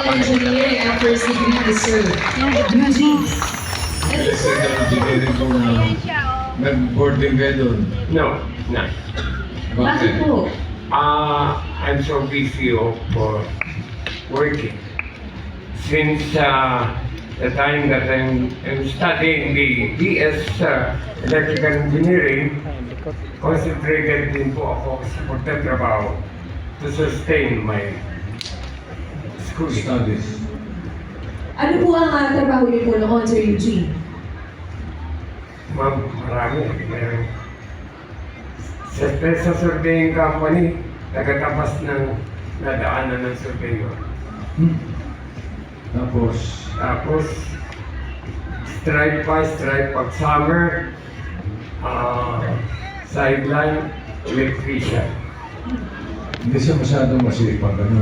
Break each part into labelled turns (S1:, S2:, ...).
S1: engineering ang first degree ni Sir Eugene.
S2: Kasi engineering ko na nag-boarding kayo doon.
S3: No, no.
S1: Bakit po?
S3: I'm so busy for working. Since the time that I'm studying the BS Electrical Engineering, concentrated din po ako sa pagtatrabaho to sustain my schooling.
S2: Studies.
S1: Ano po ang trabaho niyo po noon, Sir Eugene?
S3: Ma'am, marami. Meron. Sa surveying company, nagkatapas ng nadaanan ng surveyor. Tapos, stripe by stripe pag summer, sideline, electrician.
S2: Hindi siya masyadong masipag, ano?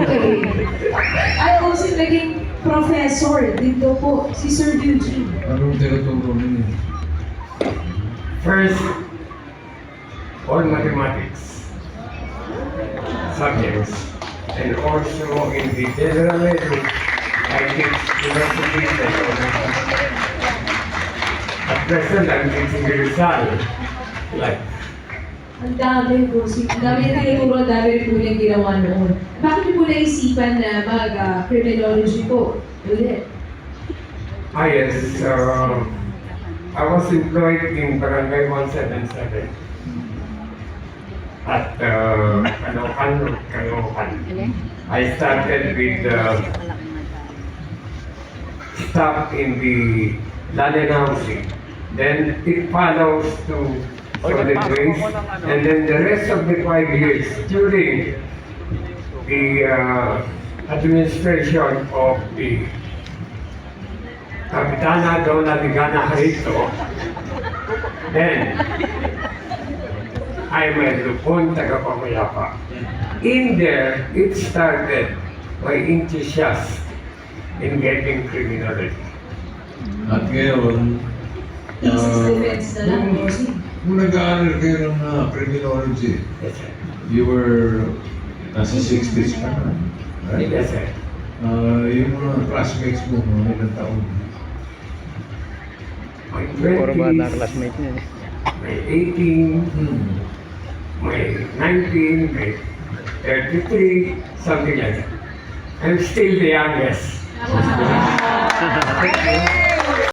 S1: Okay. Ay, also naging professor dito po, si Sir Eugene.
S2: Anong tinuturo ninyo?
S3: First, all mathematics subjects, and also in the general level, I teach philosophy and at present, I'm teaching Rizal, like,
S1: Ang dami po, ang dami na tinuturo, ang dami rin po niyang ginawa noon. Bakit niyo po naisipan na mag-criminology po? Ulit.
S3: yes, I was employed in Barangay 177 at Caloocan. I started with staff in the land housing. Then it follows to solid waste, and then the rest of the 5 years during the administration of the Kapitana Dona Ligana Harito, then I'm a Lupon Tagapamayapa. In there, it started by enthusiast in getting criminology.
S2: At ngayon,
S1: Thesis defense na lang po.
S2: kung nag-aaral kayo ng criminology,
S3: Yes, sir.
S2: you were nasa 60s pa na, right?
S3: Yes, sir.
S2: Yung mga classmates mo, mga ilang taon.
S3: My
S4: Puro ba na
S3: 20s,
S4: classmate niya?
S3: my 18,
S2: Hmm.
S3: my 19, my 33, something like that. I'm still the youngest.
S1: Ah.